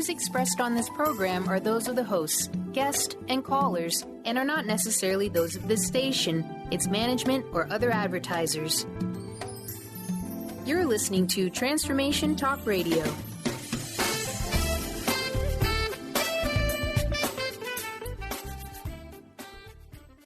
views expressed on this program are those of the hosts, guests, and callers, and are not necessarily those of this station, its management, or other advertisers. You're listening to Transformation Talk Radio.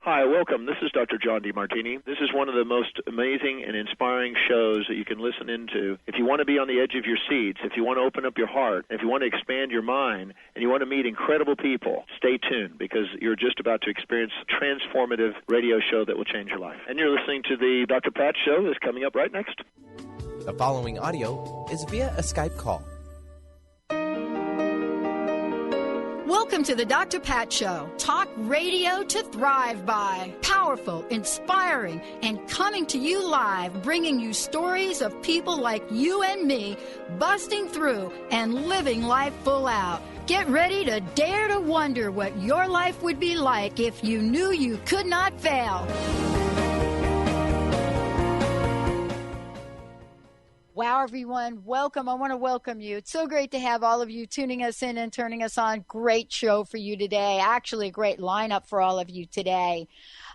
Hi, welcome. This is Dr. John DeMartini. This is one of the most amazing and inspiring shows that you can listen into. If you want to be on the edge of your seats, if you want to open up your heart, if you want to expand your mind, and you want to meet incredible people, stay tuned because you're just about to experience a transformative radio show that will change your life. And you're listening to the Dr. Pat Show that's coming up right next. The following audio is via a Skype call. Welcome to the Dr. Pat Show. Talk radio to thrive by. Powerful, inspiring, and coming to you live, bringing you stories of people like you and me busting through and living life full out. Get ready to dare to wonder what your life would be like if you knew you could not fail. Wow, everyone. Welcome. I want to welcome you. It's so great to have all of you tuning us in and turning us on. Great show for you today. Actually, a great lineup for all of you today.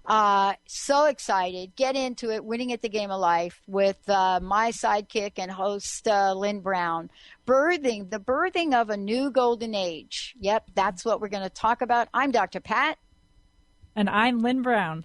So excited. Get into it. Winning at the Game of Life with my sidekick and host, Lynn Brown. The birthing of a new golden age. Yep, that's what we're going to talk about. I'm Dr. Pat. And I'm Lynn Brown.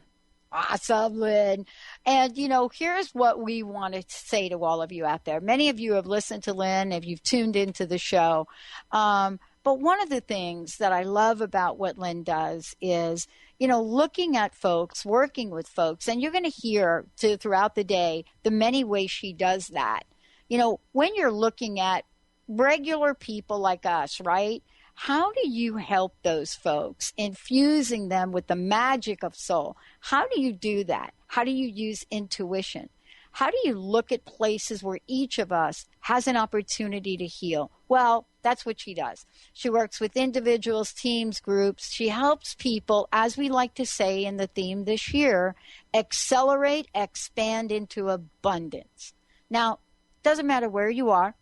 Awesome, Lynn. And, here's what we want to say to all of you out there. Many of you have listened to Lynn, if you've tuned into the show. But one of the things that I love about what Lynn does is, looking at folks, working with folks, and you're going to hear throughout the day the many ways she does that. When you're looking at regular people like us, right? How do you help those folks, infusing them with the magic of soul? How do you do that? How do you use intuition? How do you look at places where each of us has an opportunity to heal? Well, that's what she does. She works with individuals, teams, groups. She helps people, as we like to say in the theme this year, accelerate, expand into abundance. Now, doesn't matter where you are,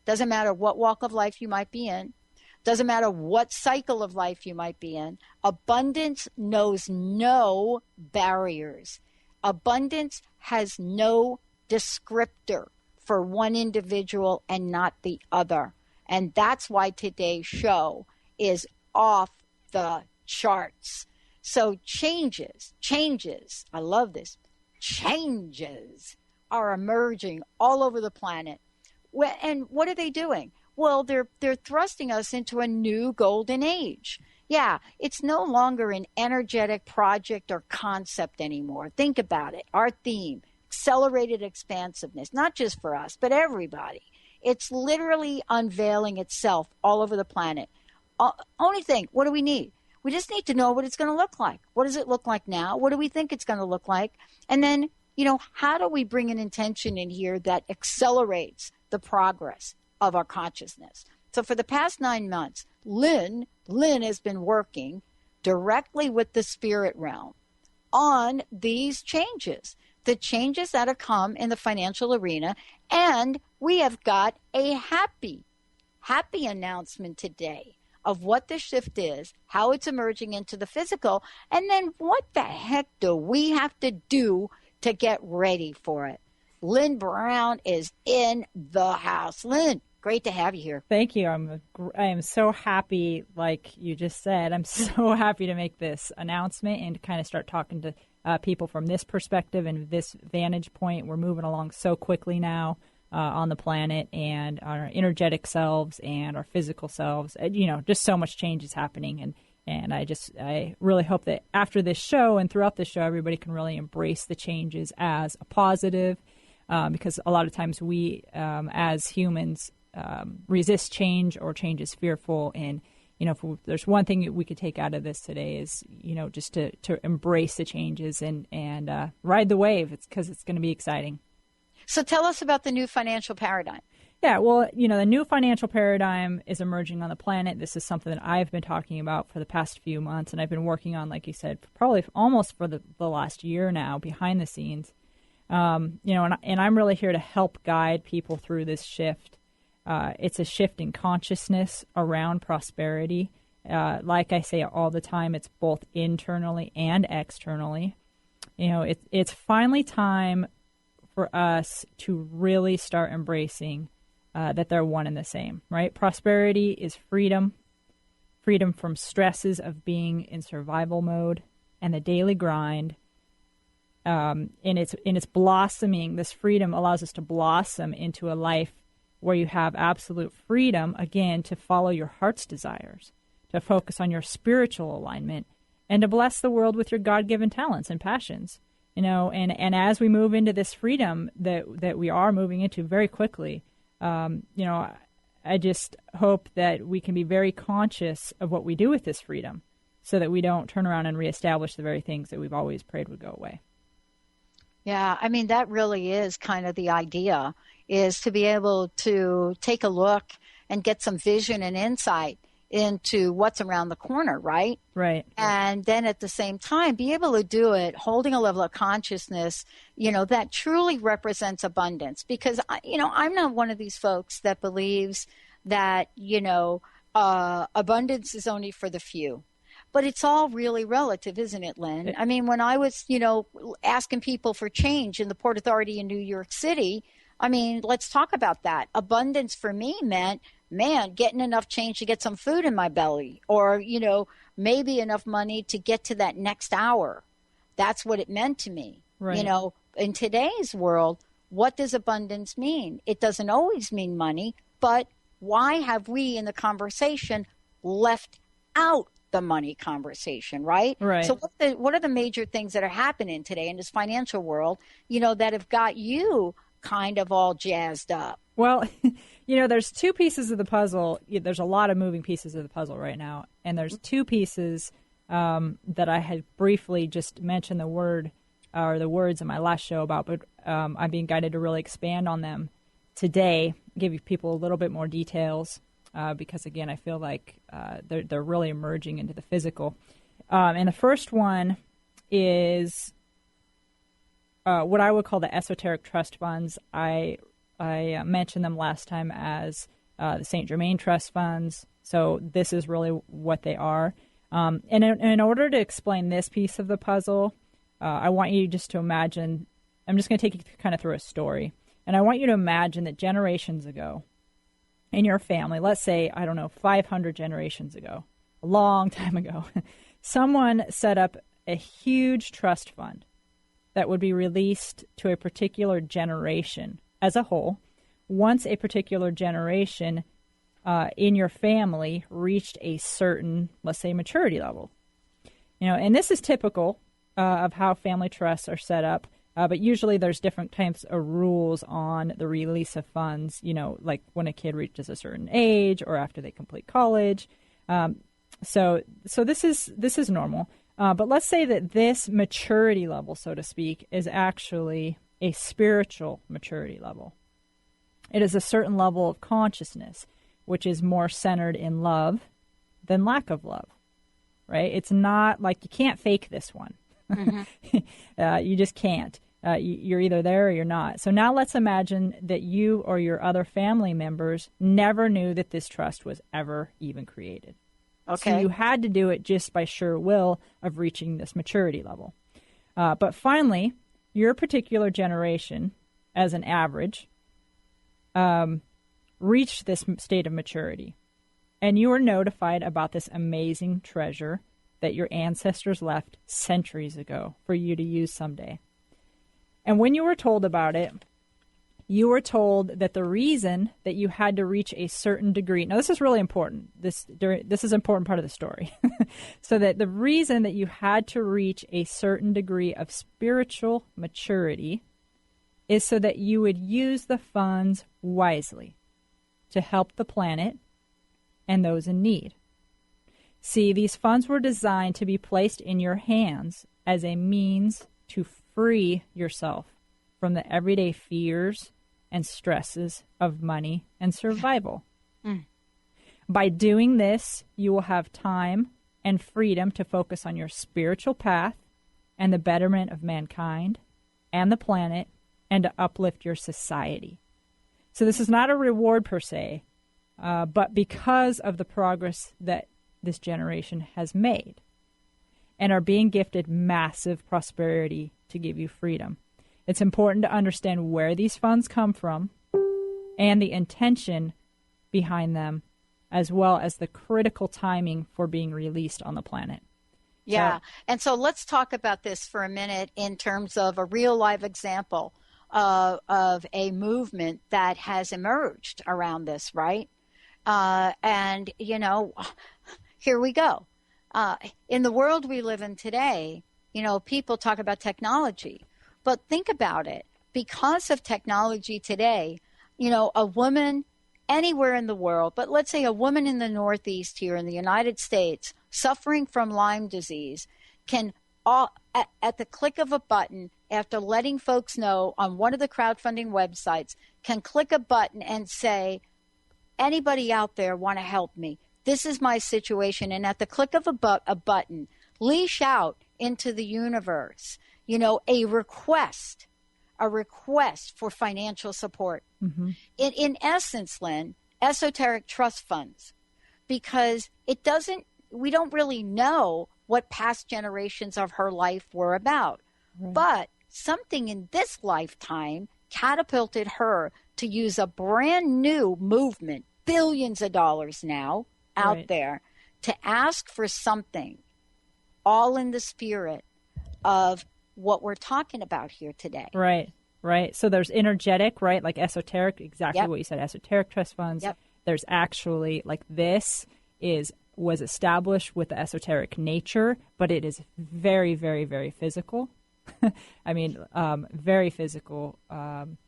doesn't matter what walk of life you might be in, doesn't matter what cycle of life you might be in. Abundance knows no barriers. Abundance has no descriptor for one individual and not the other. And that's why today's show is off the charts. So changes, I love this, changes are emerging all over the planet. And what are they doing? Well, they're thrusting us into a new golden age. Yeah, it's no longer an energetic project or concept anymore. Think about it. Our theme, accelerated expansiveness, not just for us, but everybody. It's literally unveiling itself all over the planet. Only thing, what do we need? We just need to know what it's going to look like. What does it look like now? What do we think it's going to look like? And then, how do we bring an intention in here that accelerates the progress of our consciousness? So for the past 9 months, Lynn has been working directly with the spirit realm on these changes, the changes that have come in the financial arena. And we have got a happy announcement today of what the shift is, how it's emerging into the physical, and then what the heck do we have to do to get ready for it? Lynn Brown is in the house. Lynn, great to have you here. Thank you. I am so happy, like you just said, I'm so happy to make this announcement and to kind of start talking to people from this perspective and this vantage point. We're moving along so quickly now on the planet, and our energetic selves and our physical selves. Just so much change is happening. And I really hope that after this show and throughout this show, everybody can really embrace the changes as a positive, because a lot of times we, as humans, resist change, or change is fearful. And, if there's one thing we could take out of this today is, just to embrace the changes and ride the wave. It's because it's going to be exciting. So tell us about the new financial paradigm. Yeah, well, the new financial paradigm is emerging on the planet. This is something that I've been talking about for the past few months, and I've been working on, like you said, probably almost for the last year now, behind the scenes. And I'm really here to help guide people through this shift. It's a shift in consciousness around prosperity. Like I say all the time, it's both internally and externally. It's finally time for us to really start embracing that they're one and the same, right? Prosperity is freedom from stresses of being in survival mode and the daily grind. In its blossoming, this freedom allows us to blossom into a life where you have absolute freedom, again, to follow your heart's desires, to focus on your spiritual alignment, and to bless the world with your God-given talents and passions. And as we move into this freedom that we are moving into very quickly, I just hope that we can be very conscious of what we do with this freedom so that we don't turn around and reestablish the very things that we've always prayed would go away. Yeah, I mean, that really is kind of the idea, is to be able to take a look and get some vision and insight into what's around the corner, right? Right. And then at the same time, be able to do it holding a level of consciousness, that truly represents abundance. Because, I'm not one of these folks that believes that, abundance is only for the few. But it's all really relative, isn't it, Lynn? I mean, when I was, asking people for change in the Port Authority in New York City, I mean, let's talk about that. Abundance for me meant, getting enough change to get some food in my belly, or, maybe enough money to get to that next hour. That's what it meant to me. Right. In today's world, what does abundance mean? It doesn't always mean money, but why have we in the conversation left out the money conversation, right? Right. So what are the major things that are happening today in this financial world, that have got you kind of all jazzed up? Well, there's two pieces of the puzzle. There's a lot of moving pieces of the puzzle right now. And there's two pieces that I had briefly just mentioned the words in my last show about, but I'm being guided to really expand on them today, give you people a little bit more details, because, again, I feel like they're really emerging into the physical. And the first one is what I would call the esoteric trust funds. I mentioned them last time as the St. Germain trust funds. So this is really what they are. And in order to explain this piece of the puzzle, I want you just to imagine, I'm just going to take you kind of through a story. And I want you to imagine that generations ago in your family, let's say, 500 generations ago, a long time ago, someone set up a huge trust fund that would be released to a particular generation as a whole once a particular generation in your family reached a certain, let's say, maturity level. And this is typical of how family trusts are set up, but usually there's different types of rules on the release of funds, like when a kid reaches a certain age or after they complete college. So this is normal. But let's say that this maturity level, so to speak, is actually a spiritual maturity level. It is a certain level of consciousness, which is more centered in love than lack of love, right? It's not like you can't fake this one. Mm-hmm. You just can't. You're either there or you're not. So now let's imagine that you or your other family members never knew that this trust was ever even created. Okay. So you had to do it just by sheer will of reaching this maturity level. But finally, your particular generation, as an average, reached this state of maturity. And you were notified about this amazing treasure that your ancestors left centuries ago for you to use someday. And when you were told about it, you were told that the reason that you had to reach a certain degree. Now, this is really important. This is an important part of the story. So that the reason that you had to reach a certain degree of spiritual maturity is so that you would use the funds wisely to help the planet and those in need. See, these funds were designed to be placed in your hands as a means to free yourself from the everyday fears and stresses of money and survival. By doing this, you will have time and freedom to focus on your spiritual path and the betterment of mankind and the planet and to uplift your society. So this is not a reward per se, but because of the progress that this generation has made and are being gifted massive prosperity to give you freedom. It's important to understand where these funds come from and the intention behind them, as well as the critical timing for being released on the planet. Yeah. And so let's talk about this for a minute in terms of a real live example of a movement that has emerged around this, right? And, you know, here we go. In the world we live in today, you know, people talk about technology, but think about it. Because of technology today, you know, a woman anywhere in the world, but let's say a woman in the Northeast here in the United States suffering from Lyme disease can, at the click of a button, after letting folks know on one of the crowdfunding websites, can click a button and say, anybody out there want to help me? This is my situation. And at the click of a button, leash out into the universe, you know, a request for financial support. Mm-hmm. In essence, Lynn, esoteric trust funds, because we don't really know what past generations of her life were about. Right. But something in this lifetime catapulted her to use a brand new movement, billions of dollars now out there, to ask for something, all in the spirit of what we're talking about here today. Right. So there's energetic, right? Like esoteric, exactly what you said, esoteric trust funds. Yep. There's actually, like, this was established with the esoteric nature, but it is very, very, very physical. I mean, very physical. I'm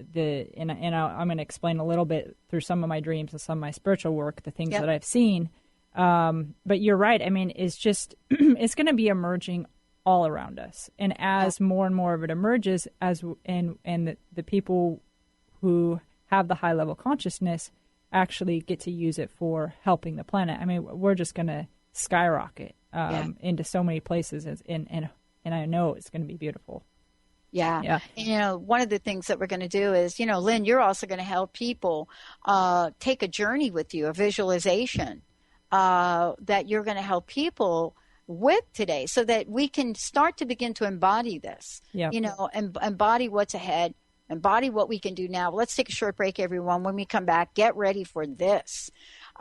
going to explain a little bit through some of my dreams and some of my spiritual work, the things that I've seen. But you're right. I mean, it's just, it's going to be emerging all around us. And as more and more of it emerges, and the people who have the high level consciousness actually get to use it for helping the planet. I mean, we're just going to skyrocket into so many places, and I know it's going to be beautiful. Yeah. And, you know, one of the things that we're going to do is, you know, Lynn, you're also going to help people take a journey with you, a visualization that you're going to help people with today, so that we can start to begin to embody this, you know, and embody what's ahead, embody what we can do now. Let's take a short break, everyone. When we come back, get ready for this.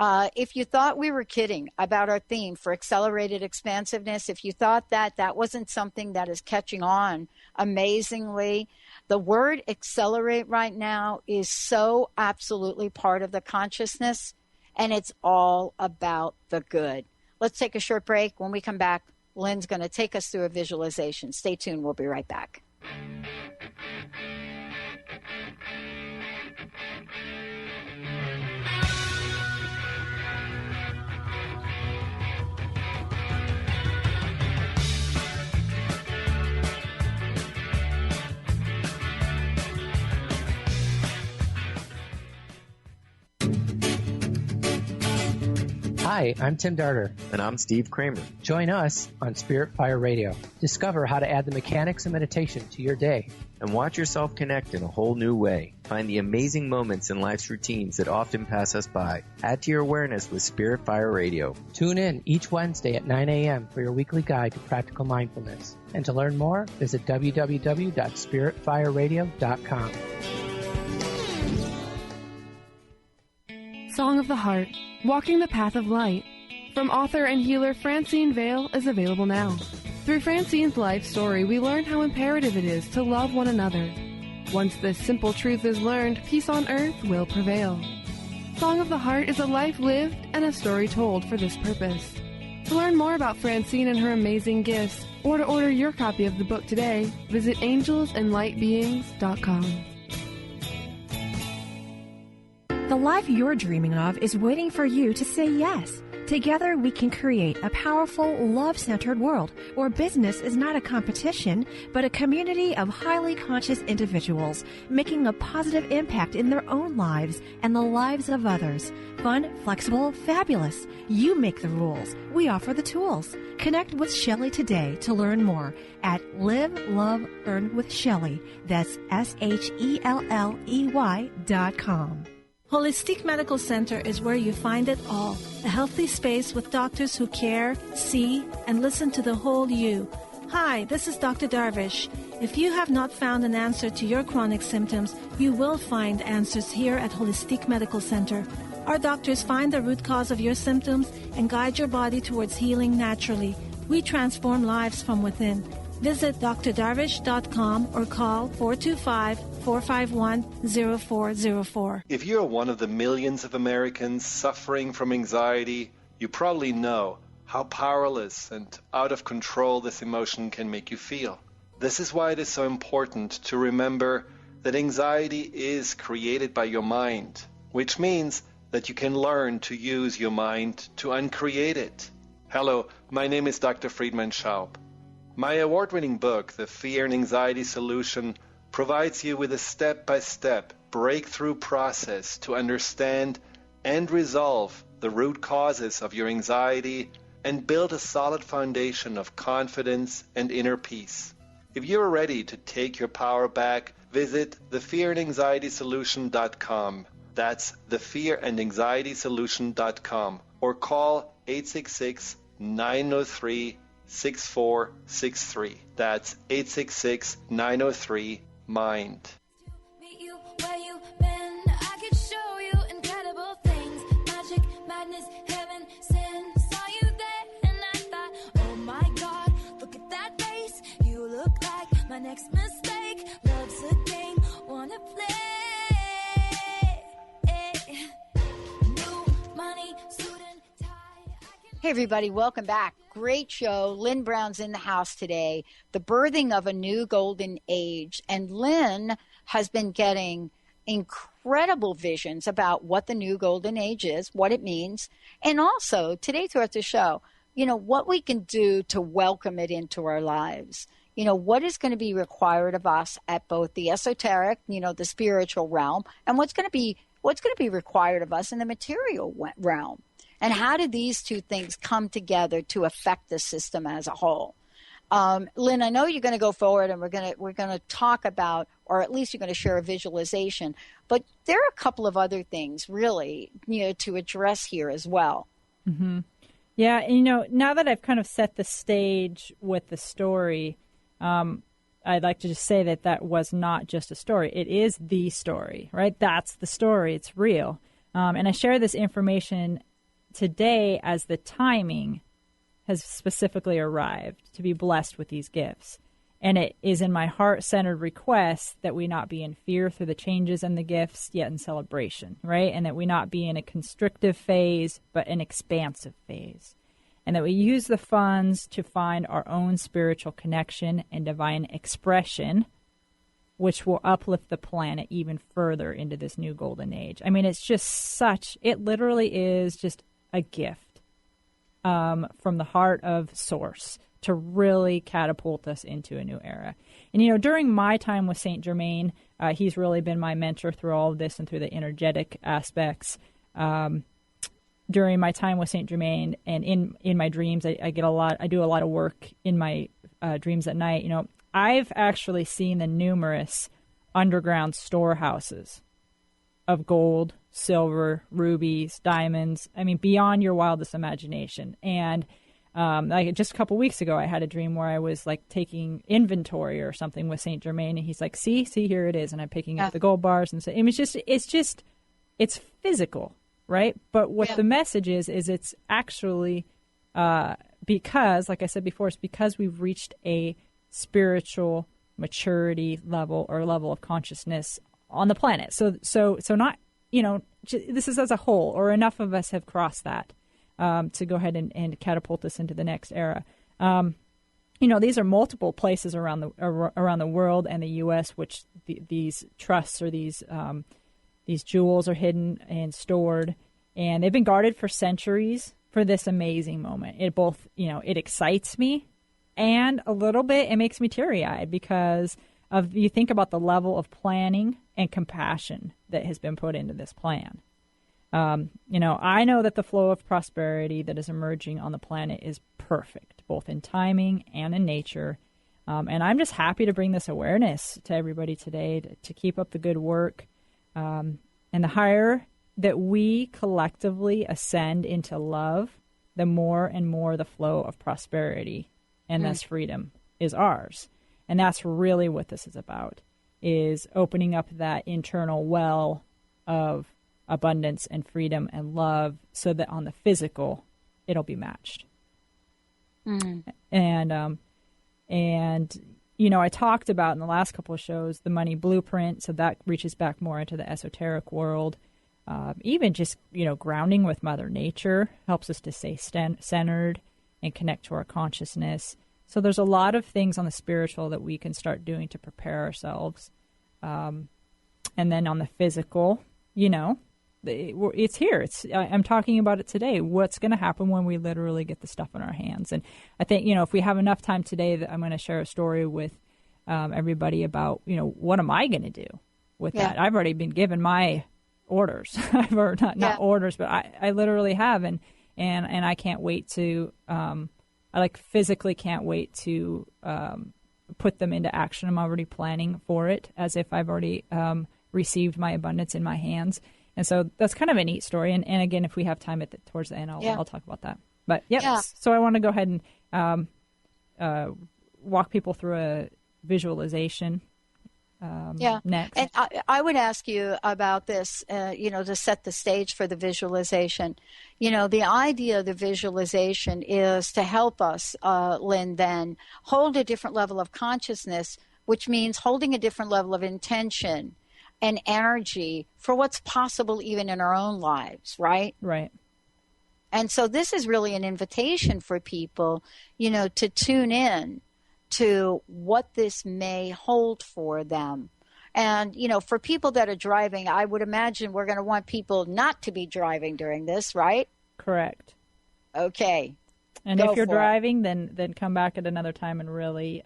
If you thought we were kidding about our theme for accelerated expansiveness, if you thought that wasn't something that is catching on amazingly, the word accelerate right now is so absolutely part of the consciousness, and it's all about the good. Let's take a short break. When we come back, Lynn's going to take us through a visualization. Stay tuned. We'll be right back. Hi, I'm Tim Darter. And I'm Steve Kramer. Join us on Spirit Fire Radio. Discover how to add the mechanics of meditation to your day. And watch yourself connect in a whole new way. Find the amazing moments in life's routines that often pass us by. Add to your awareness with Spirit Fire Radio. Tune in each Wednesday at 9 a.m. for your weekly guide to practical mindfulness. And to learn more, visit www.spiritfireradio.com. Song of the Heart, Walking the Path of Light, from author and healer Francine Vale, is available now. Through Francine's life story, we learn how imperative it is to love one another. Once this simple truth is learned, peace on earth will prevail. Song of the Heart is a life lived and a story told for this purpose. To learn more about Francine and her amazing gifts, or to order your copy of the book today, visit angelsandlightbeings.com. The life you're dreaming of is waiting for you to say yes. Together, we can create a powerful, love-centered world where business is not a competition, but a community of highly conscious individuals making a positive impact in their own lives and the lives of others. Fun, flexible, fabulous. You make the rules. We offer the tools. Connect with Shelley today to learn more at Live, Love, Earn with Shelley. That's SHELLEY.com. Holistic Medical Center is where you find it all. A healthy space with doctors who care, see, and listen to the whole you. Hi, this is Dr. Darvish. If you have not found an answer to your chronic symptoms, you will find answers here at Holistic Medical Center. Our doctors find the root cause of your symptoms and guide your body towards healing naturally. We transform lives from within. Visit drdarvish.com or call 425-451-0404. If you're one of the millions of Americans suffering from anxiety, you probably know how powerless and out of control this emotion can make you feel. This is why it is so important to remember that anxiety is created by your mind, which means that you can learn to use your mind to uncreate it. Hello, my name is Dr. Friedman Schaub. My award-winning book, The Fear and Anxiety Solution, provides you with a step-by-step breakthrough process to understand and resolve the root causes of your anxiety and build a solid foundation of confidence and inner peace. If you're ready to take your power back, visit thefearandanxietysolution.com. That's thefearandanxietysolution.com or call 866-903-6463. That's 866-903-MIND. Meet you where you've been. I could show you incredible things. Magic, madness, heaven, sin. Saw you there and I thought, oh my God, look at that face. You look like my next mistake. Love's a game, wanna play. New money, suit and tie. Hey, everybody, welcome back. Great show. Lynn Brown's in the house today. The birthing of a new golden age. And Lynn has been getting incredible visions about what the new golden age is, what it means, and also today throughout the show, what we can do to welcome it into our lives. What is going to be required of us at both the esoteric, the spiritual realm, and what's going to be required of us in the material realm. And how do these two things come together to affect the system as a whole? Lynn, I know you're going to go forward, and we're going to talk about, or at least you're going to share a visualization. But there are a couple of other things, really, to address here as well. Mm-hmm. Yeah, now that I've kind of set the stage with the story, I'd like to just say that was not just a story. It is the story, right? That's the story. It's real. And I share this information today as the timing has specifically arrived to be blessed with these gifts. And it is in my heart-centered request that we not be in fear through the changes and the gifts, yet in celebration, right? And that we not be in a constrictive phase, but an expansive phase. And that we use the funds to find our own spiritual connection and divine expression, which will uplift the planet even further into this new golden age. I mean, it's just it literally is just a gift from the heart of Source to really catapult us into a new era. And, during my time with Saint Germain, he's really been my mentor through all of this and through the energetic aspects. During my time with Saint Germain and in my dreams, I do a lot of work in my dreams at night. I've actually seen the numerous underground storehouses of gold, silver, rubies, diamonds. I mean, beyond your wildest imagination. And just a couple weeks ago, I had a dream where I was like taking inventory or something with Saint Germain, and he's like, "See, here it is," and I'm picking up the gold bars, and so it's physical, right? But what the message is it's actually because, like I said before, it's because we've reached a spiritual maturity level or level of consciousness on the planet. So not, this is as a whole, or enough of us have crossed that to go ahead and catapult us into the next era. These are multiple places around the world and the U.S. which these trusts or these jewels are hidden and stored, and they've been guarded for centuries for this amazing moment. It both, it excites me, and a little bit it makes me teary-eyed because of, you think about the level of planning and compassion that has been put into this plan. I know that the flow of prosperity that is emerging on the planet is perfect, both in timing and in nature. And I'm just happy to bring this awareness to everybody today to keep up the good work. And the higher that we collectively ascend into love, the more and more the flow of prosperity and thus freedom is ours. And that's really what this is about, is opening up that internal well of abundance and freedom and love so that on the physical, it'll be matched. And I talked about in the last couple of shows the money blueprint, so that reaches back more into the esoteric world. Even just, grounding with Mother Nature helps us to stay centered and connect to our consciousness. So there's a lot of things on the spiritual that we can start doing to prepare ourselves. And then on the physical, it's here. I'm talking about it today. What's going to happen when we literally get the stuff in our hands? And I think, if we have enough time today, that I'm going to share a story with everybody about, what am I going to do with that? I've already been given my orders. Not orders, but I literally have. And I can't wait to, I physically can't wait to put them into action. I'm already planning for it as if I've already received my abundance in my hands. And so that's kind of a neat story. And again, if we have time towards the end, I'll talk about that. But so I want to go ahead and walk people through a visualization next. And I would ask you about this, to set the stage for the visualization. The idea of the visualization is to help us, Lynn, then hold a different level of consciousness, which means holding a different level of intention and energy for what's possible even in our own lives, right? Right. And so this is really an invitation for people, to tune in to what this may hold for them. And, for people that are driving, I would imagine we're going to want people not to be driving during this, right? Correct. Okay. And if you're driving, then come back at another time and really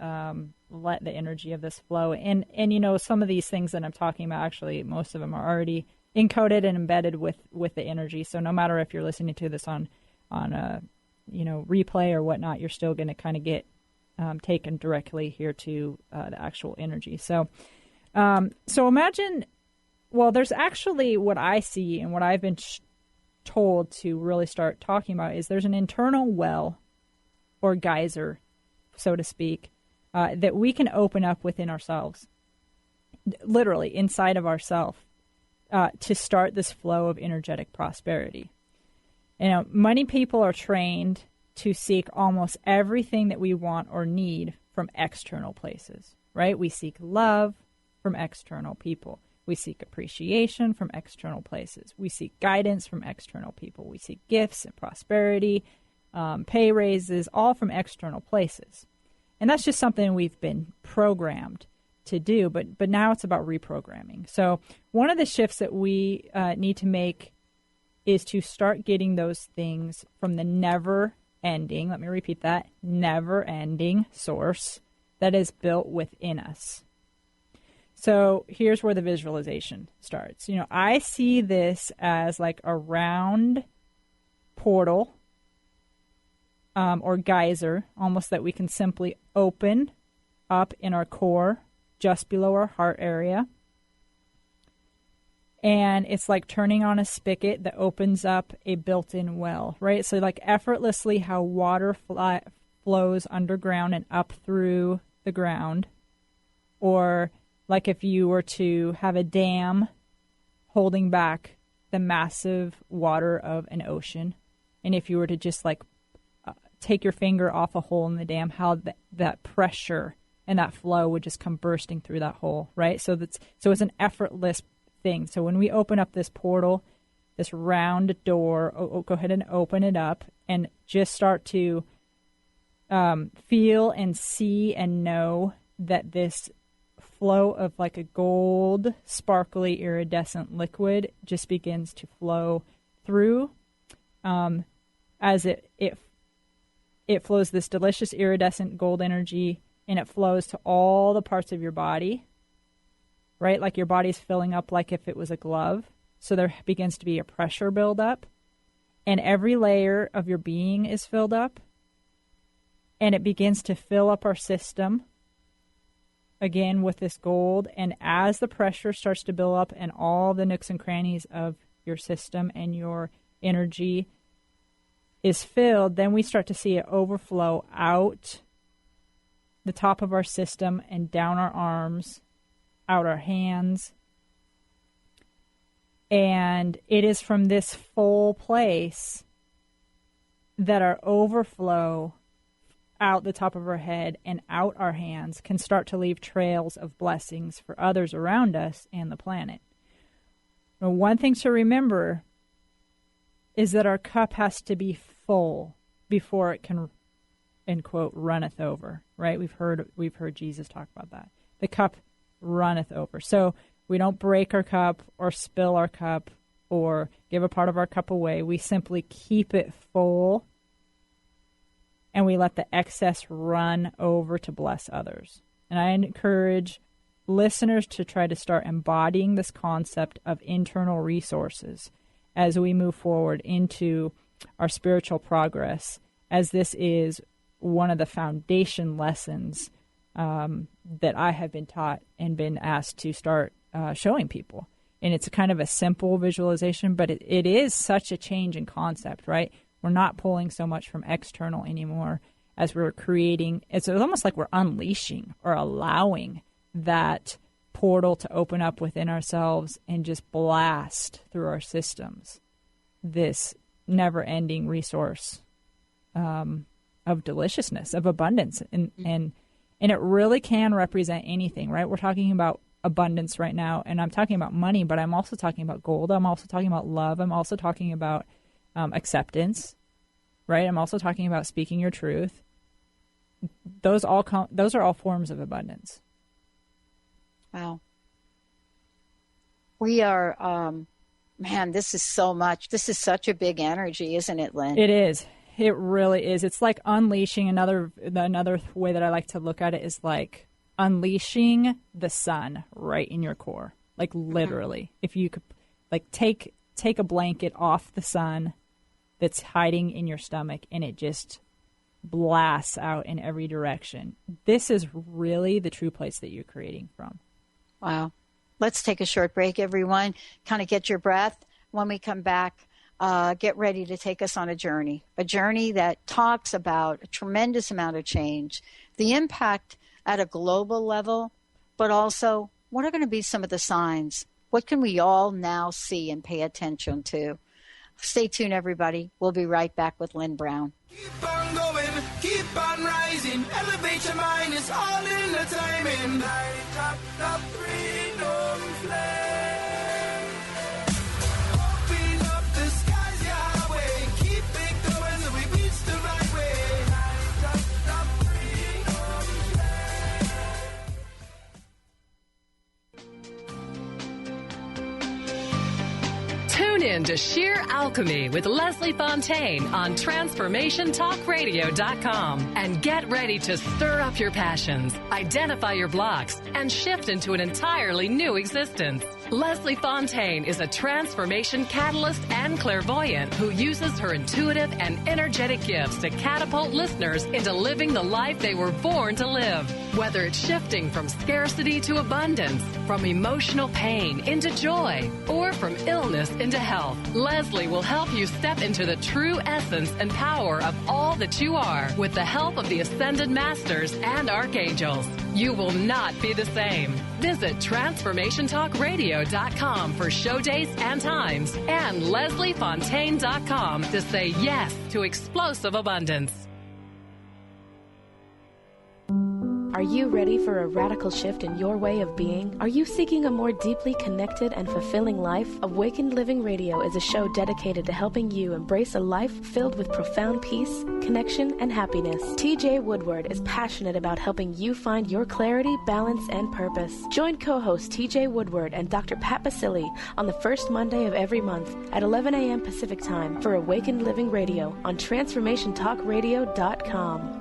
let the energy of this flow. And some of these things that I'm talking about, actually, most of them are already encoded and embedded with the energy. So no matter if you're listening to this on a replay or whatnot, you're still going to kind of get taken directly here to the actual energy. So imagine, there's actually what I see and what I've been told to really start talking about is there's an internal well or geyser, so to speak, that we can open up within ourselves, literally inside of ourselves, to start this flow of energetic prosperity. Many people are trained to seek almost everything that we want or need from external places, right? We seek love from external people. We seek appreciation from external places. We seek guidance from external people. We seek gifts and prosperity, pay raises, all from external places. And that's just something we've been programmed to do, but now it's about reprogramming. So one of the shifts that we need to make is to start getting those things from the never-ending, let me repeat that, never-ending source that is built within us. So here's where the visualization starts. I see this as like a round portal or geyser, almost, that we can simply open up in our core, just below our heart area. And it's like turning on a spigot that opens up a built-in well, right? So like effortlessly how water flows underground and up through the ground. Or like if you were to have a dam holding back the massive water of an ocean. And if you were to just like take your finger off a hole in the dam, how that pressure and that flow would just come bursting through that hole, right? So it's an effortless thing. So when we open up this portal, this round door, go ahead and open it up and just start to feel and see and know that this flow of like a gold, sparkly, iridescent liquid just begins to flow through. as it flows this delicious iridescent gold energy, and it flows to all the parts of your body, right? Like your body's filling up like if it was a glove. So there begins to be a pressure buildup, and every layer of your being is filled up, and it begins to fill up our system again with this gold. And as the pressure starts to build up and all the nooks and crannies of your system and your energy is filled, then we start to see it overflow out the top of our system and down our arms, out our hands. And it is from this full place that our overflow out the top of our head and out our hands can start to leave trails of blessings for others around us and the planet. Now, one thing to remember is that our cup has to be full before it can, end quote, runneth over, right? We've heard Jesus talk about that. The cup runneth over. So we don't break our cup or spill our cup or give a part of our cup away. We simply keep it full, and we let the excess run over to bless others. And I encourage listeners to try to start embodying this concept of internal resources as we move forward into our spiritual progress, as this is one of the foundation lessons that I have been taught and been asked to start showing people. And it's kind of a simple visualization, but it is such a change in concept, right? We're not pulling so much from external anymore as we're creating. It's almost like we're unleashing or allowing that portal to open up within ourselves and just blast through our systems this never-ending resource of deliciousness, of abundance. And it really can represent anything, right? We're talking about abundance right now, and I'm talking about money, but I'm also talking about gold. I'm also talking about love. I'm also talking about acceptance, right? I'm also talking about speaking your truth. Those are all forms of abundance. Wow. We are, man, this is so much. This is such a big energy, isn't it, Lynn? It is. It really is. It's like unleashing. Another way that I like to look at it is like unleashing the sun right in your core. Like literally. If you could like take a blanket off the sun that's hiding in your stomach, and it just blasts out in every direction. This is really the true place that you're creating from. Wow. Let's take a short break, everyone. Kind of get your breath. When we come back, get ready to take us on a journey that talks about a tremendous amount of change, the impact at a global level, but also what are going to be some of the signs? What can we all now see and pay attention to? Stay tuned, everybody. We'll be right back with Lynn Brown. Keep on going, keep on rising, elevate your mind, it's all in the timing. Light up the freedom flame. Open up the skies your way, keep it going so we reach the right way. Light up the freedom flame. Tune in to Sheer Alchemy with Leslie Fontaine on TransformationTalkRadio.com and get ready to stir up your passions, identify your blocks, and shift into an entirely new existence. Leslie Fontaine is a transformation catalyst and clairvoyant who uses her intuitive and energetic gifts to catapult listeners into living the life they were born to live. Whether it's shifting from scarcity to abundance, from emotional pain into joy, or from illness into health, Leslie will help you step into the true essence and power of all that you are with the help of the Ascended Masters and Archangels. You will not be the same. Visit TransformationTalkRadio.com for show dates and times, and LeslieFontaine.com to say yes to explosive abundance. Are you ready for a radical shift in your way of being? Are you seeking a more deeply connected and fulfilling life? Awakened Living Radio is a show dedicated to helping you embrace a life filled with profound peace, connection, and happiness. TJ Woodward is passionate about helping you find your clarity, balance, and purpose. Join co-host TJ Woodward and Dr. Pat Basili on the first Monday of every month at 11 a.m. Pacific Time for Awakened Living Radio on TransformationTalkRadio.com.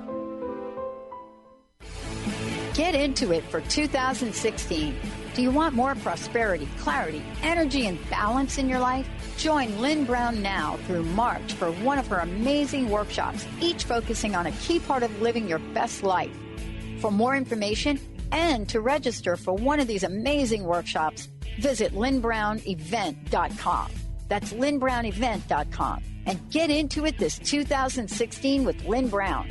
Get into it for 2016. Do you want more prosperity, clarity, energy, and balance in your life? Join Lynn Brown now through March for one of her amazing workshops, each focusing on a key part of living your best life. For more information and to register for one of these amazing workshops, visit lynnbrownevent.com. That's lynnbrownevent.com. And get into it this 2016 with Lynn Brown.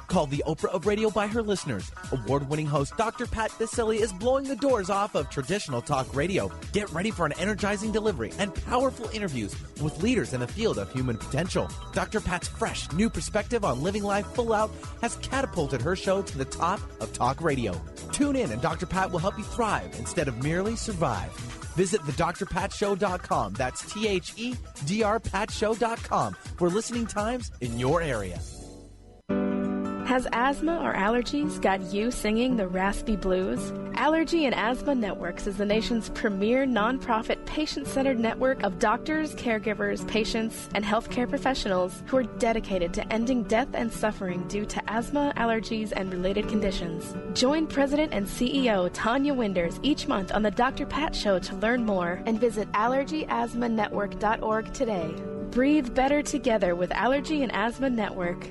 Called the Oprah of radio by her listeners, award-winning host Dr. Pat Basili is blowing the doors off of traditional talk radio. Get ready for an energizing delivery and powerful interviews with leaders in the field of human potential. Dr. Pat's fresh, new perspective on living life full out has catapulted her show to the top of talk radio. Tune in and Dr. Pat will help you thrive instead of merely survive. Visit thedrpatshow.com. That's THEDRPatShow.com for listening times in your area. Has asthma or allergies got you singing the raspy blues? Allergy and Asthma Networks is the nation's premier nonprofit patient-centered network of doctors, caregivers, patients, and healthcare professionals who are dedicated to ending death and suffering due to asthma, allergies, and related conditions. Join President and CEO Tanya Winders each month on the Dr. Pat Show to learn more and visit allergyasthmanetwork.org today. Breathe better together with Allergy and Asthma Network.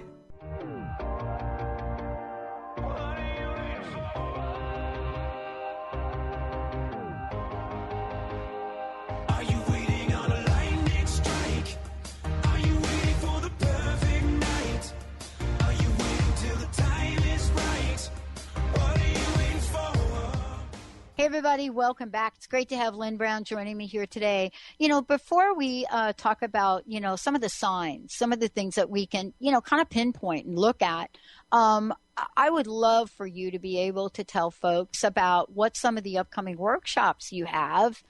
Hey, everybody, welcome back. It's great to have Lynn Brown joining me here today. You know, before we talk about, some of the signs, some of the things that we can, kind of pinpoint and look at, I would love for you to be able to tell folks about what some of the upcoming workshops you have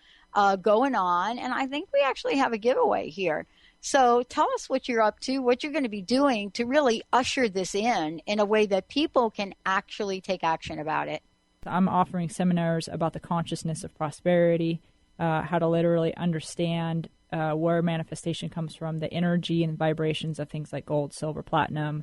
going on. And I think we actually have a giveaway here. So tell us what you're up to, what you're going to be doing to really usher this in a way that people can actually take action about it. I'm offering seminars about the consciousness of prosperity, how to literally understand where manifestation comes from, the energy and vibrations of things like gold, silver, platinum,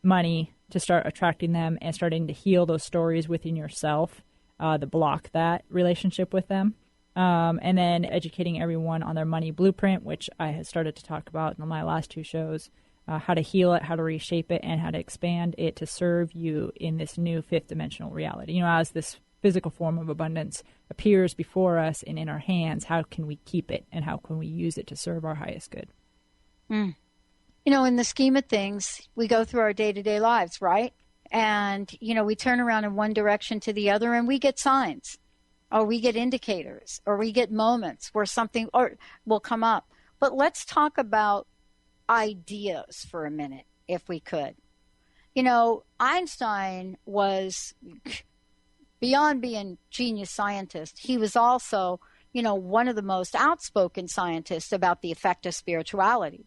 money, to start attracting them and starting to heal those stories within yourself that block that relationship with them. And then educating everyone on their money blueprint, which I had started to talk about in my last two shows. How to heal it, how to reshape it, and how to expand it to serve you in this new fifth dimensional reality. As this physical form of abundance appears before us and in our hands, how can we keep it and how can we use it to serve our highest good? In the scheme of things, we go through our day-to-day lives, right? And, we turn around in one direction to the other and we get signs or we get indicators or we get moments where something will come up. But let's talk about ideas for a minute, if we could. Einstein was, beyond being genius scientist, he was also, one of the most outspoken scientists about the effect of spirituality.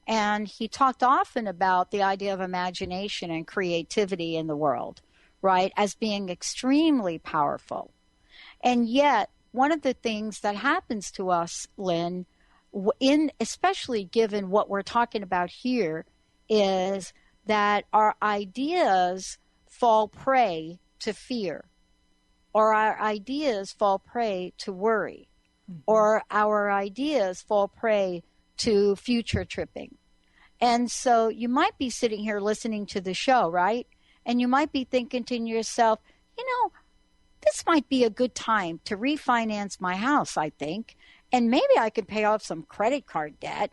And he talked often about the idea of imagination and creativity in the world, right, as being extremely powerful. And yet, one of the things that happens to us, Lynn, especially given what we're talking about here, is that our ideas fall prey to fear, or our ideas fall prey to worry, or our ideas fall prey to future tripping. And so you might be sitting here listening to the show, right? And you might be thinking to yourself, this might be a good time to refinance my house, I think. And maybe I could pay off some credit card debt.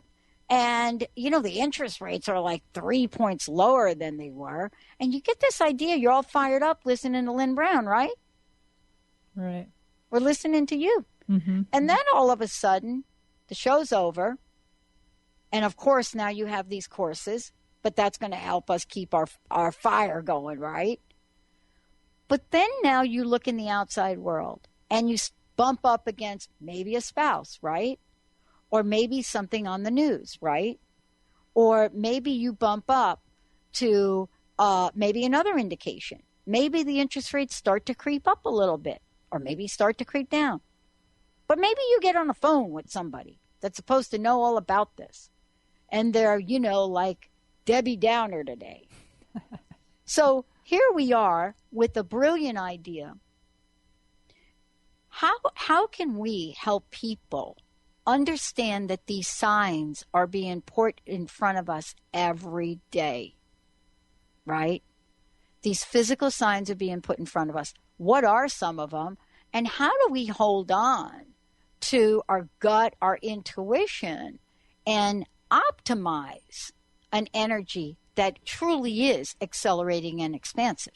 And, the interest rates are like 3 points lower than they were. And you get this idea. You're all fired up listening to Lynn Brown, right? Right. We're listening to you. Mm-hmm. And then all of a sudden, the show's over. And, of course, now you have these courses. but that's going to help us keep our fire going, right? But then now you look in the outside world and you bump up against maybe a spouse, right? Or maybe something on the news, right? Or maybe you bump up to maybe another indication. Maybe the interest rates start to creep up a little bit, or maybe start to creep down. But maybe you get on the phone with somebody that's supposed to know all about this. And they're, like Debbie Downer today. So here we are with a brilliant idea. How can we help people understand that these signs are being put in front of us every day, right? These physical signs are being put in front of us. What are some of them? And how do we hold on to our gut, our intuition, and optimize an energy that truly is accelerating and expansive?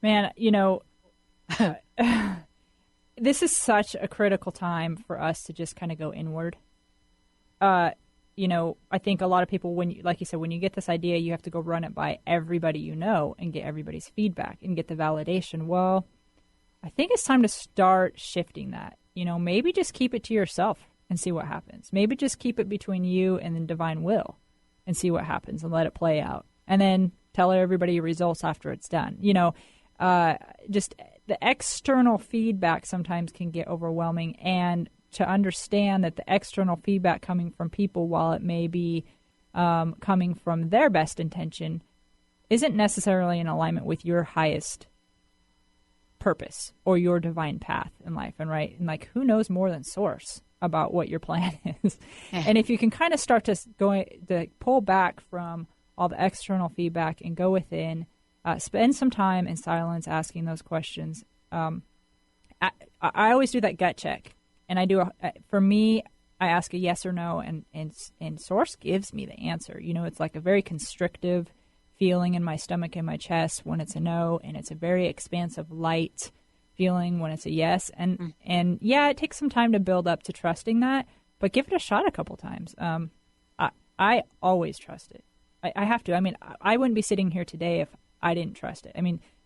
Man, this is such a critical time for us to just kind of go inward. I think a lot of people, like you said, when you get this idea, you have to go run it by everybody you know and get everybody's feedback and get the validation. Well, I think it's time to start shifting that. Maybe just keep it to yourself and see what happens. Maybe just keep it between you and the divine will and see what happens and let it play out. And then tell everybody your results after it's done. Just the external feedback sometimes can get overwhelming, and to understand that the external feedback coming from people, while it may be coming from their best intention, isn't necessarily in alignment with your highest purpose or your divine path in life. And who knows more than Source about what your plan is? And if you can kind of start to pull back from all the external feedback and go within, spend some time in silence asking those questions. I always do that gut check, and for me, I ask a yes or no, and Source gives me the answer. It's like a very constrictive feeling in my stomach and my chest when it's a no, and it's a very expansive, light feeling when it's a yes. And yeah, it takes some time to build up to trusting that, but give it a shot a couple times. I always trust it. I have to. I wouldn't be sitting here today if I didn't trust it.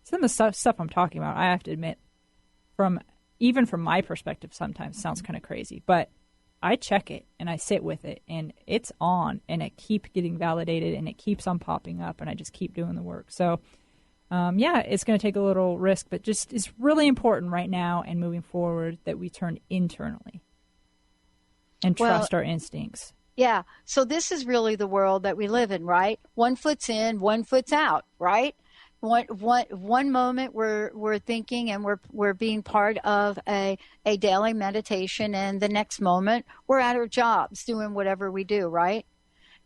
Some of the stuff I'm talking about, I have to admit, even from my perspective, sometimes sounds kind of crazy, but I check it and I sit with it, and it's on, and it keeps getting validated, and it keeps on popping up, and I just keep doing the work. So, it's going to take a little risk, but just it's really important right now and moving forward that we turn internally and trust our instincts. Yeah. So this is really the world that we live in, right? One foot's in, one foot's out, right? One moment we're thinking and we're being part of a daily meditation, and the next moment we're at our jobs doing whatever we do, right?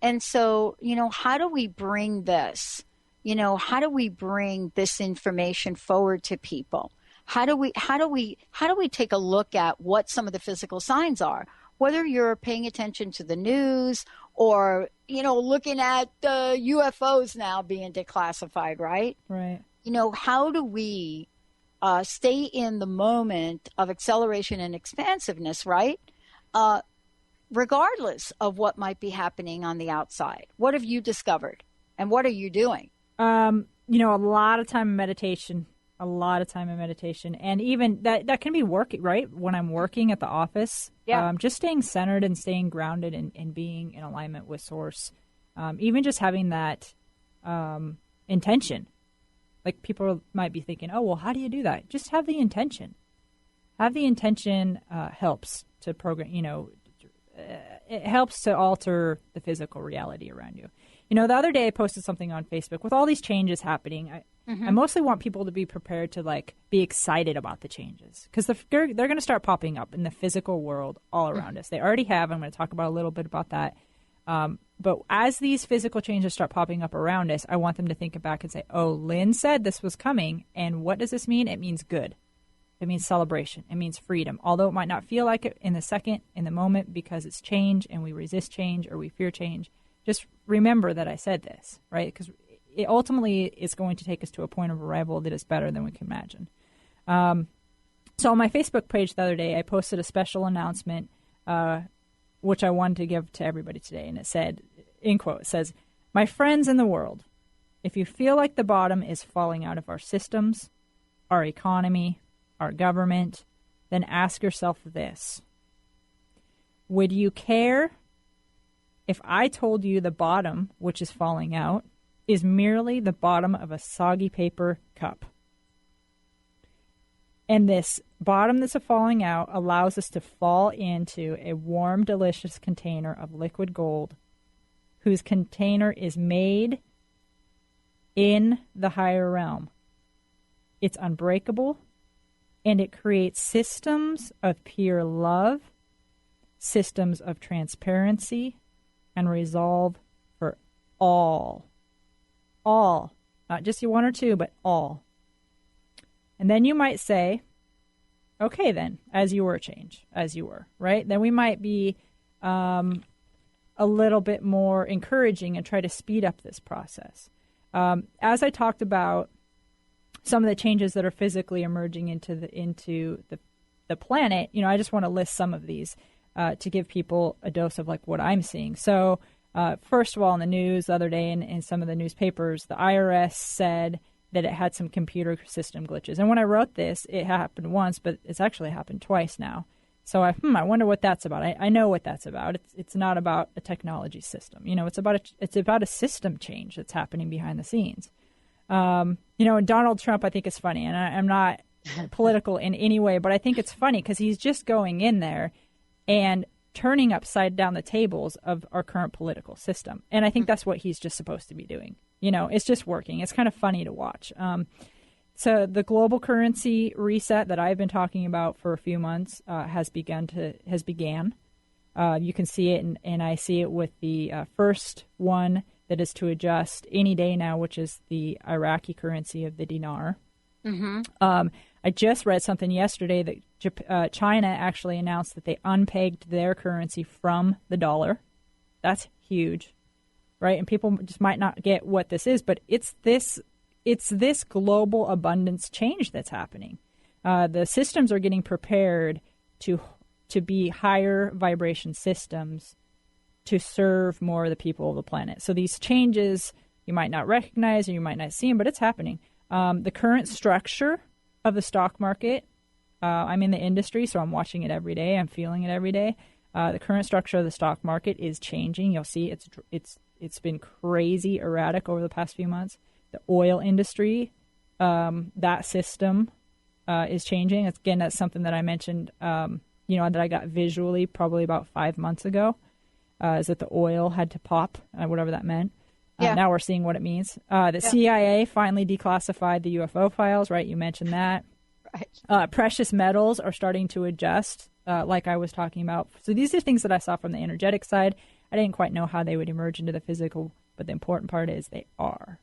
And so, how do we bring this? How do we bring this information forward to people? How do we take a look at what some of the physical signs are? Whether you're paying attention to the news or, looking at UFOs now being declassified, right? Right. How do we stay in the moment of acceleration and expansive,ness, right? Regardless of what might be happening on the outside. What have you discovered? And what are you doing? A lot of time in meditation. And even that can be working, right? When I'm working at the office, just staying centered and staying grounded and being in alignment with Source. Even just having that intention. Like, people might be thinking, oh, well, how do you do that? Just have the intention. Helps to program, it helps to alter the physical reality around you. The other day I posted something on Facebook with all these changes happening. I mostly want people to be prepared to be excited about the changes, because they're going to start popping up in the physical world all around us. They already have. I'm going to talk about a little bit about that. But as these physical changes start popping up around us, I want them to think back and say, oh, Lynn said this was coming. And what does this mean? It means good. It means celebration. It means freedom. Although it might not feel like it in the moment, because it's change and we resist change or we fear change. Just remember that I said this, right? Because it ultimately is going to take us to a point of arrival that is better than we can imagine. So on my Facebook page the other day, I posted a special announcement, which I wanted to give to everybody today. And it said, in quote, it says, My friends in the world, if you feel like the bottom is falling out of our systems, our economy, our government, then ask yourself this. Would you care if I told you the bottom, which is falling out, is merely the bottom of a soggy paper cup? And this bottom that's falling out allows us to fall into a warm, delicious container of liquid gold, whose container is made in the higher realm. It's unbreakable, and it creates systems of pure love, systems of transparency, and resolve for all. All. Not just one or two, but all. And then you might say, okay then, as you were, change, as you were, right? Then we might be a little bit more encouraging and try to speed up this process. As I talked about some of the changes that are physically emerging into the planet, I just want to list some of these to give people a dose of like what I'm seeing. So first of all, in the news the other day in some of the newspapers, the IRS said that it had some computer system glitches. And when I wrote this, it happened once, but it's actually happened twice now. So I wonder what that's about. I know what that's about. It's not about a technology system. It's about a system change that's happening behind the scenes. And Donald Trump, I think, is funny, and I'm not political in any way, but I think it's funny because he's just going in there and turning upside down the tables of our current political system. And I think that's what he's just supposed to be doing. It's just working. It's kind of funny to watch. So the global currency reset that I've been talking about for a few months has began. You can see it, and I see it with the first one that is to adjust any day now, which is the Iraqi currency of the dinar. Mm-hmm. I just read something yesterday that China actually announced that they unpegged their currency from the dollar. That's huge, right? And people just might not get what this is, but it's this global abundance change that's happening. The systems are getting prepared to be higher vibration systems to serve more of the people of the planet. So these changes you might not recognize or you might not see them, but it's happening. The current structure of the stock market, I'm in the industry, so I'm watching it every day. I'm feeling it every day. The current structure of the stock market is changing. You'll see it's been crazy erratic over the past few months. The oil industry, that system is changing. Again, that's something that I mentioned, that I got visually probably about 5 months ago, is that the oil had to pop, whatever that meant. Yeah. Now we're seeing what it means. The CIA finally declassified the UFO files, right? You mentioned that. Right. Precious metals are starting to adjust, like I was talking about. So these are things that I saw from the energetic side. I didn't quite know how they would emerge into the physical, but the important part is they are.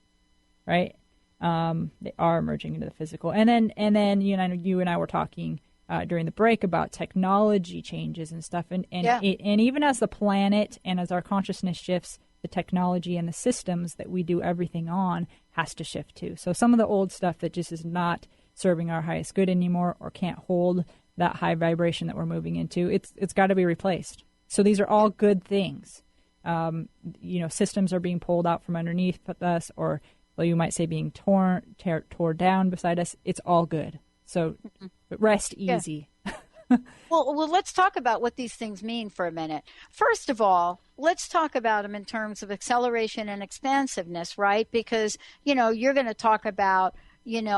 Right, they are emerging into the physical, and then you and I were talking during the break about technology changes and stuff, and even as the planet and as our consciousness shifts, the technology and the systems that we do everything on has to shift too. So some of the old stuff that just is not serving our highest good anymore or can't hold that high vibration that we're moving into, it's got to be replaced. So these are all good things. Systems are being pulled out from underneath us, or you might say being tore down beside us. It's all good. So rest easy. Yeah. Well, let's talk about what these things mean for a minute. First of all, let's talk about them in terms of acceleration and expansiveness, right? Because, you're going to talk about,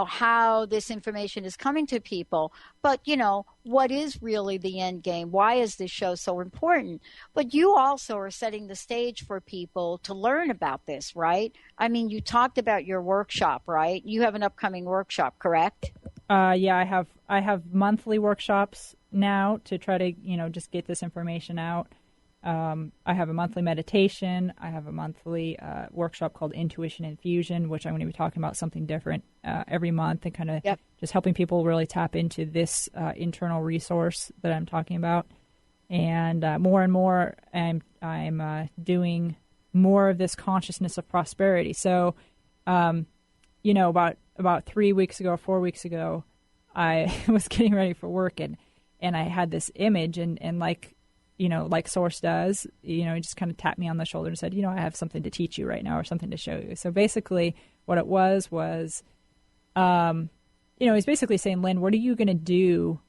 how this information is coming to people. But, what is really the end game? Why is this show so important? But you also are setting the stage for people to learn about this, right? I mean, you talked about your workshop, right? You have an upcoming workshop, correct? Yeah, I have monthly workshops now to try to, just get this information out. I have a monthly meditation. I have a monthly workshop called Intuition Infusion, which I'm going to be talking about something different every month and kind of just helping people really tap into this internal resource that I'm talking about. And more and more, I'm doing more of this consciousness of prosperity. So, about 3 weeks ago, 4 weeks ago, I was getting ready for work and I had this image and like like Source does, he just kind of tapped me on the shoulder and said, I have something to teach you right now or something to show you. So basically what it was, he's basically saying, Lynn, what are you going to do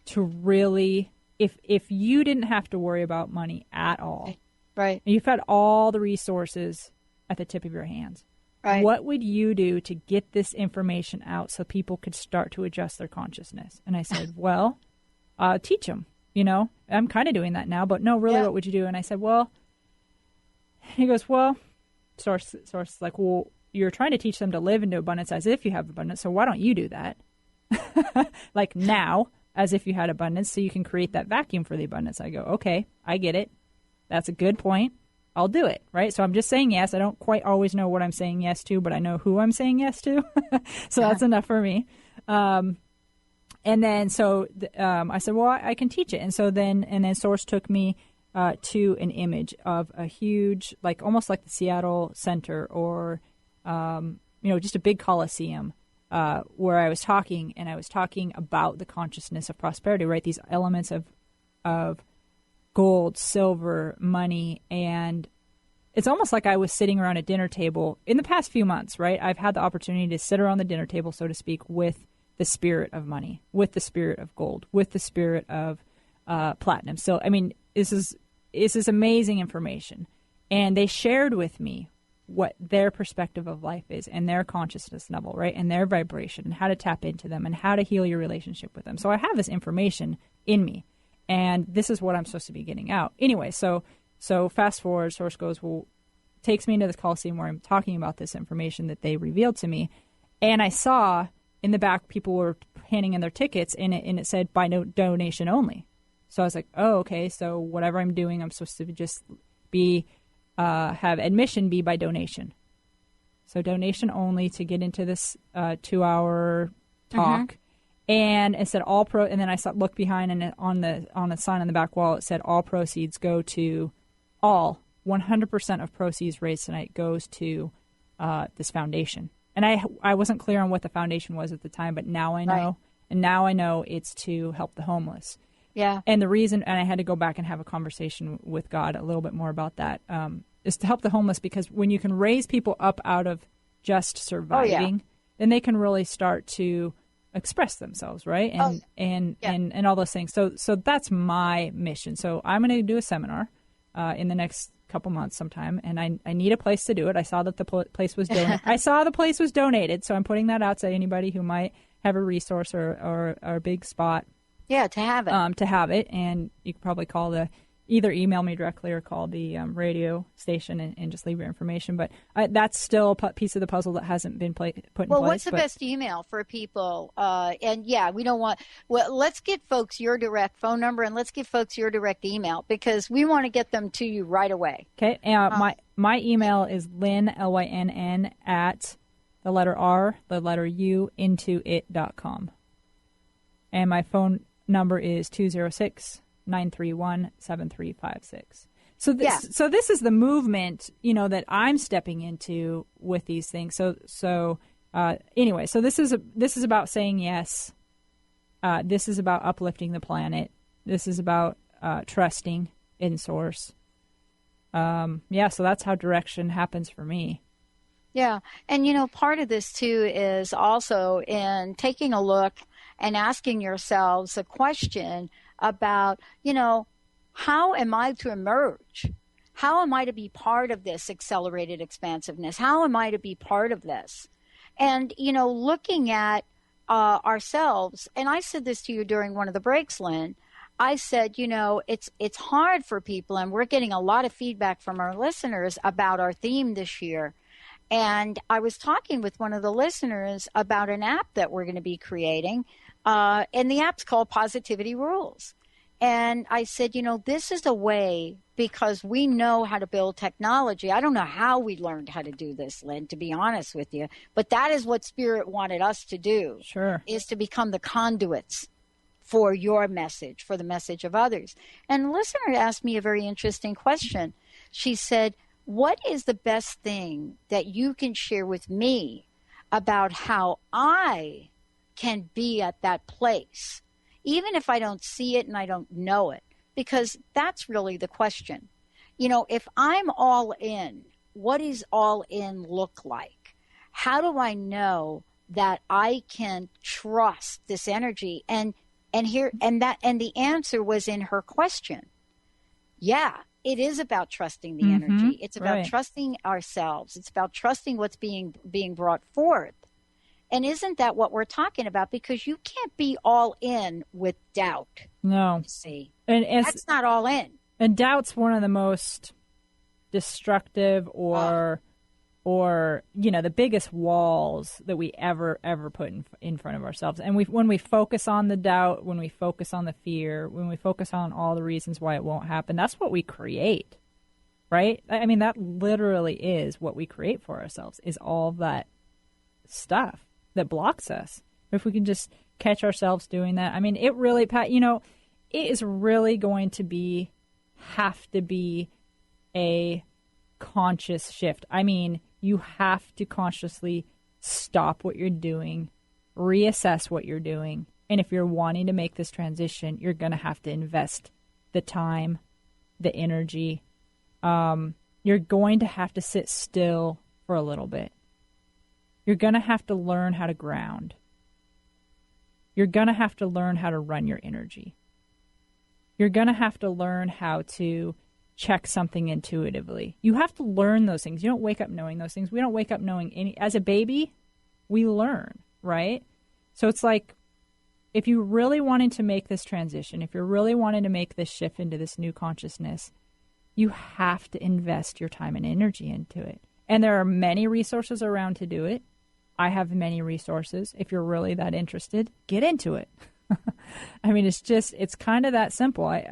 to really, if you didn't have to worry about money at all, right? And you've had all the resources at the tip of your hands, right? What would you do to get this information out so people could start to adjust their consciousness? And I said, well, teach them. I'm kind of doing that now, but no, really, what would you do? And I said, well, he goes, well, Source like, well, you're trying to teach them to live into abundance as if you have abundance. So why don't you do that? Like now, as if you had abundance, so you can create that vacuum for the abundance. I go, okay, I get it. That's a good point. I'll do it. Right. So I'm just saying yes. I don't quite always know what I'm saying yes to, but I know who I'm saying yes to. So that's enough for me. And then I said, well, I can teach it. And then Source took me to an image of a huge, like almost like the Seattle Center or, just a big Coliseum where I was talking about the consciousness of prosperity, right? These elements of gold, silver, money, and it's almost like I was sitting around a dinner table in the past few months, right? I've had the opportunity to sit around the dinner table, so to speak, with the spirit of money, with the spirit of gold, with the spirit of platinum. So, this is amazing information. And they shared with me what their perspective of life is and their consciousness level, right? And their vibration and how to tap into them and how to heal your relationship with them. So I have this information in me, and this is what I'm supposed to be getting out. Anyway, so fast forward, Source goes, takes me into the Coliseum where I'm talking about this information that they revealed to me. And I saw in the back, people were handing in their tickets, and it said by donation only. So I was like, oh, okay. So whatever I'm doing, I'm supposed to just be have admission be by donation. So donation only to get into this 2-hour talk. Mm-hmm. And it said all and then I looked behind, and on the sign on the back wall, it said all proceeds go to 100% of proceeds raised tonight goes to this foundation. And I wasn't clear on what the foundation was at the time, but now I know. Right. And now I know it's to help the homeless. Yeah. And the reason, and I had to go back and have a conversation with God a little bit more about that, is to help the homeless, because when you can raise people up out of just surviving, then they can really start to express themselves, right? And all those things. So that's my mission. So I'm going to do a seminar in the next couple months sometime, and I need a place to do it. I saw that the place was donated. I saw the place was donated, so I'm putting that out to anybody who might have a resource or a big spot. Yeah, to have it. To have it, and you could probably either email me directly or call the radio station and just leave your information. But that's still a piece of the puzzle that hasn't been put in place. Well, what's the best email for people? And we don't want. Well, let's get folks your direct phone number, and let's give folks your direct email, because we want to get them to you right away. Okay. My email is Lynn, LYNN, at the letter R, the letter U, intoit.com. And my phone number is 206-931-7356. So this is the movement, that I'm stepping into with these things. So this is about saying yes. This is about uplifting the planet. This is about trusting in Source. So that's how direction happens for me. Yeah. And, part of this, too, is also in taking a look and asking yourselves a question about, how am I to emerge? How am I to be part of this accelerated expansiveness? How am I to be part of this? And, looking at ourselves, and I said this to you during one of the breaks, Lynn, I said, it's hard for people, and we're getting a lot of feedback from our listeners about our theme this year. And I was talking with one of the listeners about an app that we're going to be creating, and the app's called Positivity Rules. And I said, this is a way, because we know how to build technology. I don't know how we learned how to do this, Lynn, to be honest with you, but that is what Spirit wanted us to do. Sure. Is to become the conduits for your message, for the message of others. And the listener asked me a very interesting question. She said, what is the best thing that you can share with me about how I can be at that place, even if I don't see it and I don't know it? because that's really the question. If I'm all in, what does all in look like? How do I know that I can trust this energy? And the answer was in her question. Yeah, it is about trusting the energy. It's about trusting ourselves. It's about trusting what's being brought forth. And isn't that what we're talking about? Because you can't be all in with doubt. No. See, and that's not all in. And doubt's one of the most destructive or the biggest walls that we ever put in front of ourselves. And when we focus on the doubt, when we focus on the fear, when we focus on all the reasons why it won't happen, that's what we create, right? I mean, that literally is what we create for ourselves, is all that stuff that blocks us. If we can just catch ourselves doing that, I mean, it really, Pat, it is really going to have to be a conscious shift. I mean, you have to consciously stop what you're doing, reassess what you're doing. And if you're wanting to make this transition, you're going to have to invest the time, the energy. You're going to have to sit still for a little bit. You're going to have to learn how to ground. You're going to have to learn how to run your energy. You're going to have to learn how to check something intuitively. You have to learn those things. You don't wake up knowing those things. We don't wake up knowing any. As a baby, we learn, right? So it's like, if you really wanted to make this transition, if you're really wanting to make this shift into this new consciousness, you have to invest your time and energy into it. And there are many resources around to do it. I have many resources. If you're really that interested, get into it. I mean, it's kind of that simple.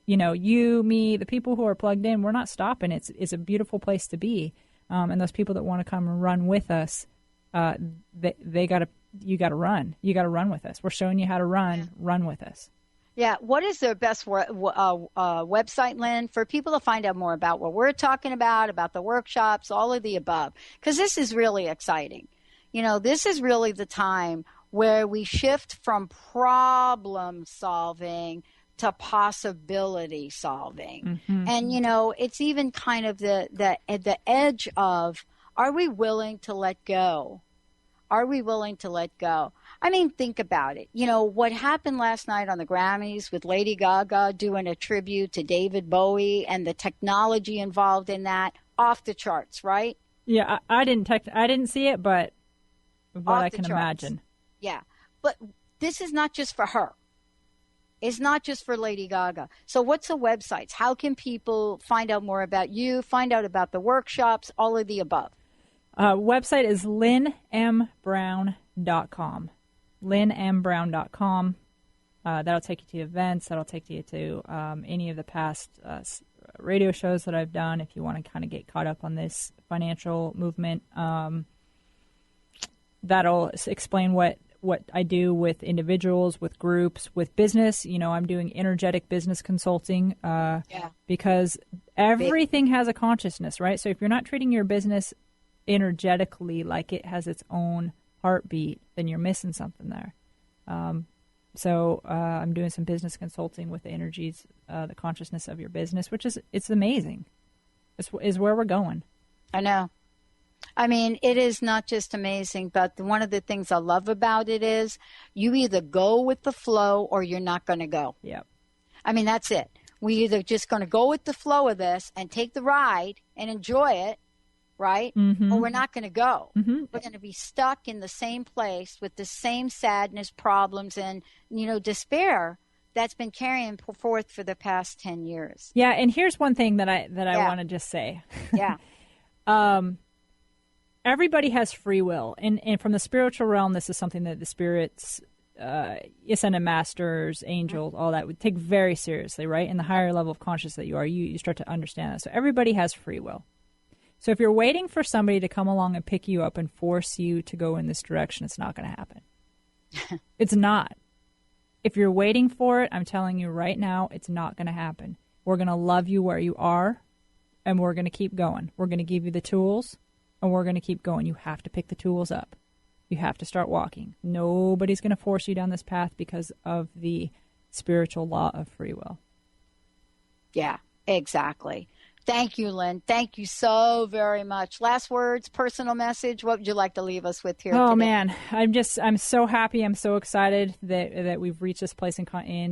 You, me, the people who are plugged in, we're not stopping. It's a beautiful place to be. And those people that want to come and run with us, you got to run. You got to run with us. We're showing you how to run. Run with us. Yeah. What is the best website, Lynn, for people to find out more about what we're talking about the workshops, all of the above? Because this is really exciting. This is really the time where we shift from problem solving to possibility solving. And, it's even kind of the edge of, are we willing to let go? Are we willing to let go? I mean, think about it. What happened last night on the Grammys with Lady Gaga doing a tribute to David Bowie and the technology involved in that, off the charts, right? Yeah, I didn't see it, but what I can imagine. Yeah, but this is not just for her. It's not just for Lady Gaga. So what's the websites? How can people find out more about you, find out about the workshops, all of the above? Website is lynnmbrown.com. lynnmbrown.com. That'll take you to events. That'll take you to any of the past radio shows that I've done if you want to kind of get caught up on this financial movement. That'll explain what I do with individuals, with groups, with business. I'm doing energetic business consulting because everything has a consciousness, right? So if you're not treating your business energetically like it has its own heartbeat, then you're missing something there. So I'm doing some business consulting with the energies, the consciousness of your business, which it's amazing. Is where we're going. I know. I mean, it is not just amazing, but one of the things I love about it is you either go with the flow or you're not going to go. Yep. I mean, that's it. We either just going to go with the flow of this and take the ride and enjoy it, right? Or we're not going to go. We're going to be stuck in the same place with the same sadness, problems, and, despair that's been carrying forth for the past 10 years. Yeah, and here's one thing that I want to just say. Yeah. Everybody has free will, and from the spiritual realm, this is something that the spirits, ascended masters, angels, all that would take very seriously, right? In the higher level of consciousness that you are, you start to understand that. So everybody has free will. So if you're waiting for somebody to come along and pick you up and force you to go in this direction, it's not going to happen. It's not. If you're waiting for it, I'm telling you right now, it's not going to happen. We're going to love you where you are, and we're going to keep going. We're going to give you the tools. And we're going to keep going. You have to pick the tools up. You have to start walking. Nobody's going to force you down this path because of the spiritual law of free will. Yeah, exactly. Thank you, Lynn. Thank you so very much. Last words, personal message. What would you like to leave us with here Oh, today? man. I'm so happy. I'm so excited that we've reached this place in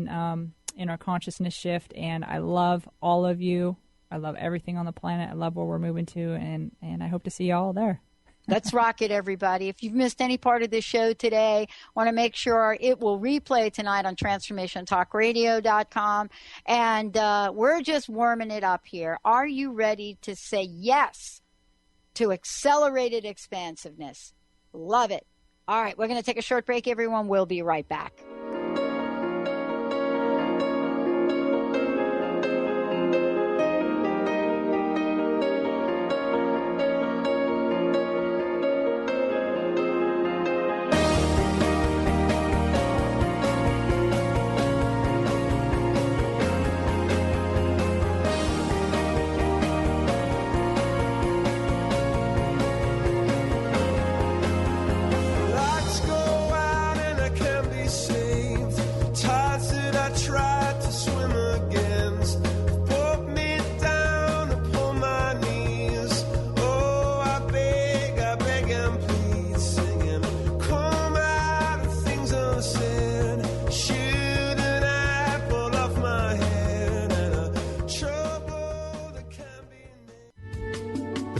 our consciousness shift. And I love all of you. I love everything on the planet. I love where we're moving to. And I hope to see you all there. Let's rock it, everybody. If you've missed any part of this show today, want to make sure it will replay tonight on transformationtalkradio.com. And we're just warming it up here. Are you ready to say yes to accelerated expansiveness? Love it. All right, we're going to take a short break, everyone. We'll be right back.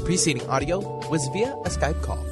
Preceding audio was via a Skype call.